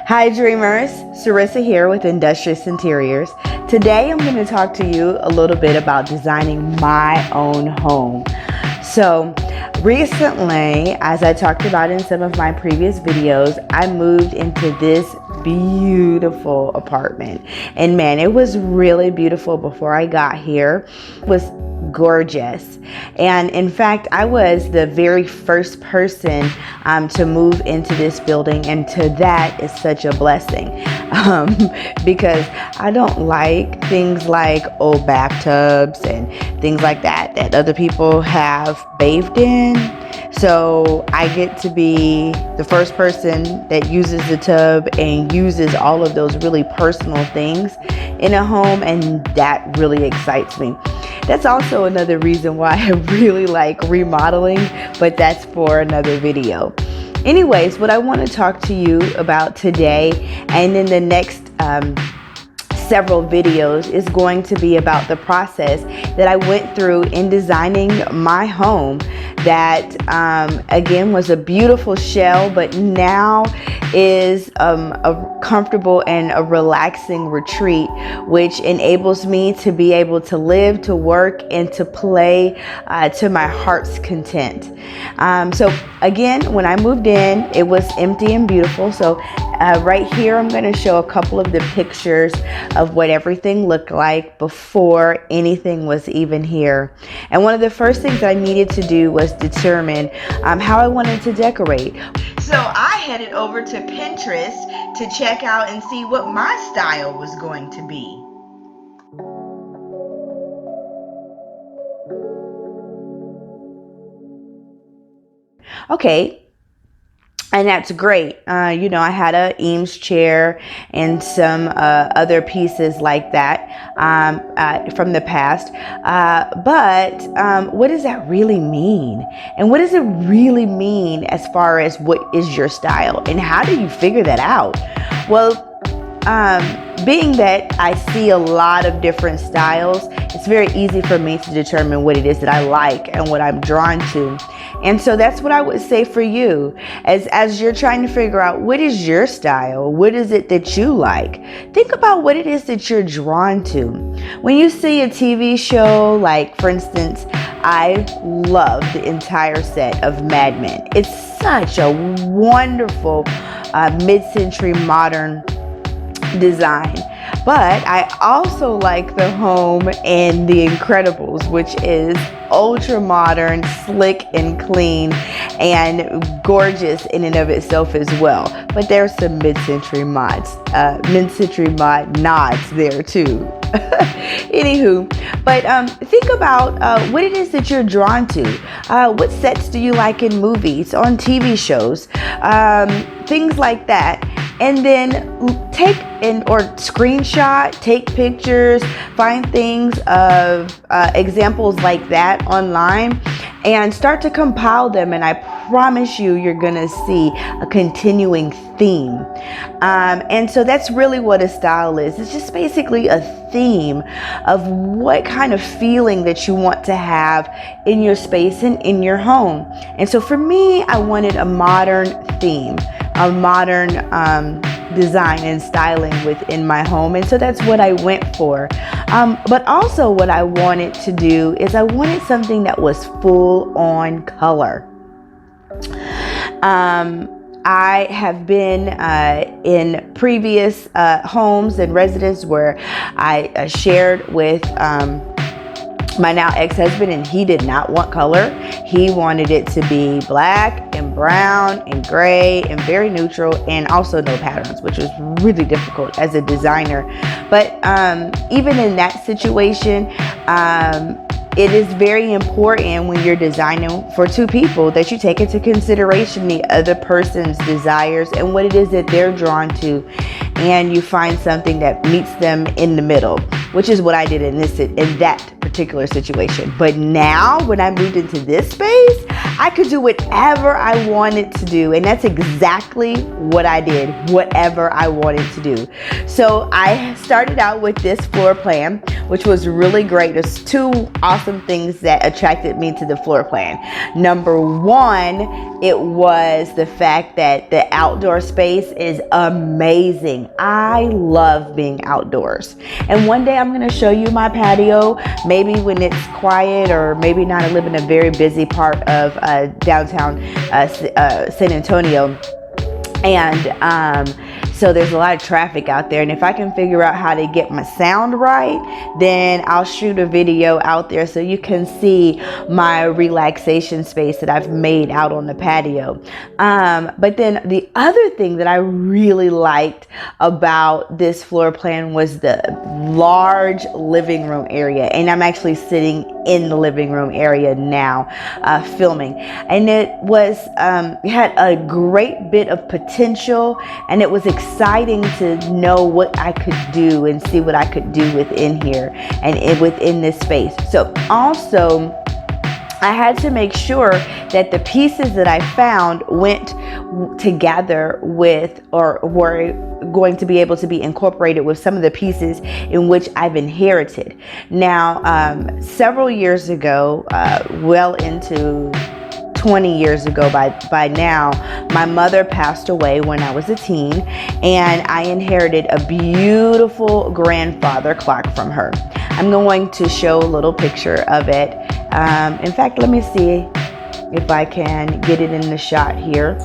Hi dreamers, Sarissa here with Industrious Interiors. Today I'm going to talk to you a little bit about designing my own home. So recently, as I talked about in some of my previous videos, I moved into this beautiful apartment. And man, it was really beautiful before I got here. It was gorgeous. And in fact, I was the very first person to move into this building, and to that is such a blessing because I don't like things like old bathtubs and things like that other people have bathed in. So I get to be the first person that uses the tub and uses all of those really personal things in a home, and that really excites me. That's also another reason why I really like remodeling, but that's for another video. Anyways, what I want to talk to you about today and in the next several videos is going to be about the process that I went through in designing my home that again was a beautiful shell, but now is a comfortable and a relaxing retreat, which enables me to be able to live, to work, and to play to my heart's content. So again, when I moved in, it was empty and beautiful. So right here, I'm going to show a couple of the pictures of what everything looked like before anything was even here. And one of the first things I needed to do was determine how I wanted to decorate. So I headed over to Pinterest to check out and see what my style was going to be. Okay. And that's great. You know, I had a Eames chair and some other pieces like that from the past. But what does that really mean? And what does it really mean as far as what is your style? And how do you figure that out? Well, being that I see a lot of different styles, it's very easy for me to determine what it is that I like and what I'm drawn to. And so that's what I would say for you as you're trying to figure out what is your style, what is it that you like. Think about what it is that you're drawn to. When you see a TV show, like for instance, I love the entire set of Mad Men. It's such a wonderful mid-century modern design. But I also like the home in The Incredibles, which is ultra modern, slick and clean, and gorgeous in and of itself as well. But there's some mid-century mod nods there too. Anywho, but think about what it is that you're drawn to. What sets do you like in movies, on TV shows, things like that. And then take or screenshot, take pictures, find things of examples like that online and start to compile them. And I promise you, you're gonna see a continuing theme. And so that's really what a style is. It's just basically a theme of what kind of feeling that you want to have in your space and in your home. And so for me, I wanted a modern theme, a modern design and styling within my home, and so that's what I went for. But also what I wanted to do is I wanted something that was full on color. I have been in previous homes and residences where I shared with my now ex-husband, and he did not want color. He wanted it to be black and brown and gray and very neutral, and also no patterns, which was really difficult as a designer. But even in that situation, it is very important when you're designing for two people that you take into consideration the other person's desires and what it is that they're drawn to, and you find something that meets them in the middle, which is what I did in that particular situation. But now when I moved into this space, I could do whatever I wanted to do, and that's exactly what I did, whatever I wanted to do. So I started out with this floor plan, which was really great. There's two awesome things that attracted me to the floor plan. Number one, it was the fact that the outdoor space is amazing. I love being outdoors. And one day I'm going to show you my patio, maybe when it's quiet, or maybe not. I live in a very busy part of downtown San Antonio. And so there's a lot of traffic out there, and if I can figure out how to get my sound right, then I'll shoot a video out there so you can see my relaxation space that I've made out on the patio. But then the other thing that I really liked about this floor plan was the large living room area, and I'm actually sitting in the living room area now filming, and it was it had a great bit of potential, and it was exciting to know what I could do and see what I could do within here and within this space. So also, I had to make sure that the pieces that I found went together with, or were going to be able to be incorporated with, some of the pieces in which I've inherited. Now, several years ago, well into 20 years ago by now, my mother passed away when I was a teen, and I inherited a beautiful grandfather clock from her. I'm going to show a little picture of it. In fact, let me see if I can get it in the shot here.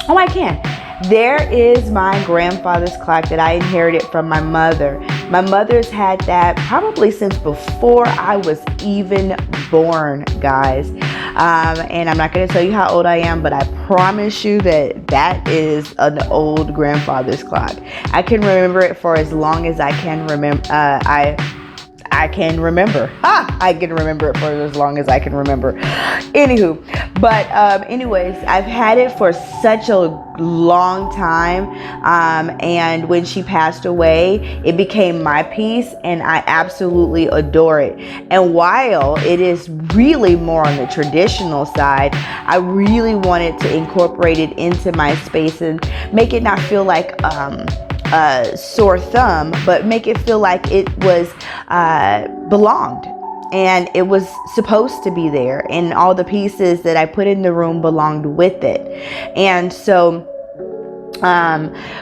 Oh, I can. There is my grandfather's clock that I inherited from my mother. My mother's had that probably since before I was even born, guys. And I'm not going to tell you how old I am, but I promise you that that is an old grandfather's clock. I can remember it for as long as I can remember. I can remember. I can remember it for as long as I can remember. Anywho, but anyways, I've had it for such a long time, and when she passed away, it became my piece, and I absolutely adore it. And while it is really more on the traditional side, I really wanted to incorporate it into my space and make it not feel like sore thumb, but make it feel like it was belonged, and it was supposed to be there, and all the pieces that I put in the room belonged with it. And so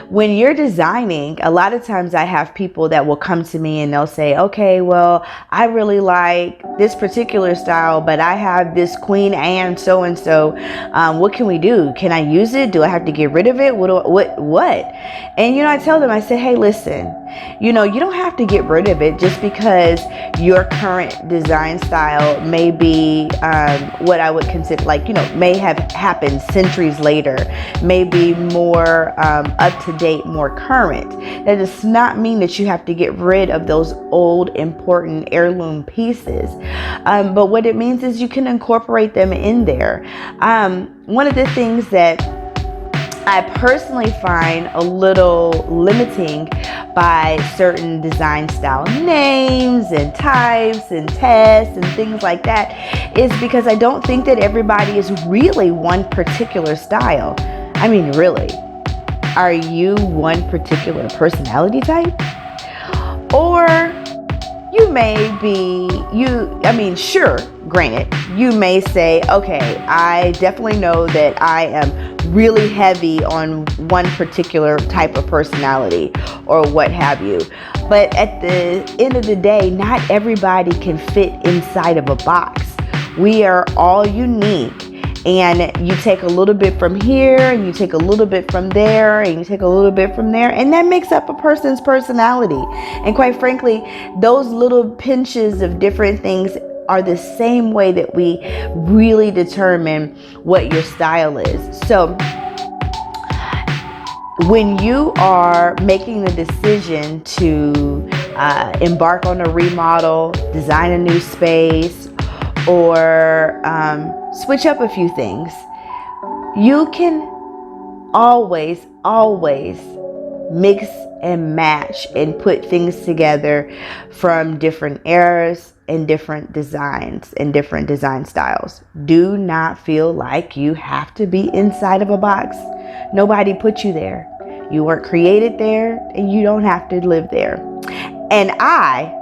when you're designing, a lot of times I have people that will come to me and they'll say, okay, well, I really like this particular style, but I have this Queen Anne so-and-so. What can we do? Can I use it? Do I have to get rid of it? What? And, I tell them, I say, hey, listen, you don't have to get rid of it just because your current design style may be what I would consider may have happened centuries later, may be more up to date, more current. That does not mean that you have to get rid of those old, important heirloom pieces. But what it means is you can incorporate them in there. One of the things that I personally find a little limiting by certain design style names and types and tests and things like that is because I don't think that everybody is really one particular style. I mean, really, are you one particular personality type? Or you may be, sure, granted, you may say, okay, I definitely know that I am really heavy on one particular type of personality or what have you. But at the end of the day, not everybody can fit inside of a box. We are all unique. And you take a little bit from here, and you take a little bit from there, and you take a little bit from there, and that makes up a person's personality. And quite frankly, those little pinches of different things are the same way that we really determine what your style is. So when you are making the decision to embark on a remodel, design a new space, or switch up a few things, you can always mix and match and put things together from different eras and different designs and different design styles. Do not feel like you have to be inside of a box. Nobody put you there. You weren't created there, and you don't have to live there. And I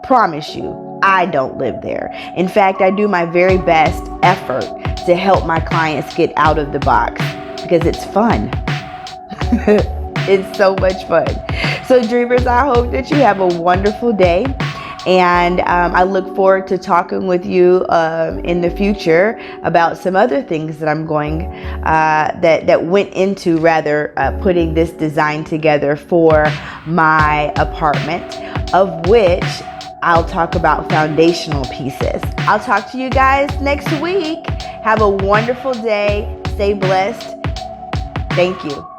promise you, I don't live there. In fact, I do my very best effort to help my clients get out of the box because it's fun. It's so much fun. So dreamers, I hope that you have a wonderful day. And I look forward to talking with you in the future about some other things that I'm going, that went into rather putting this design together for my apartment, of which I'll talk about foundational pieces. I'll talk to you guys next week. Have a wonderful day. Stay blessed. Thank you.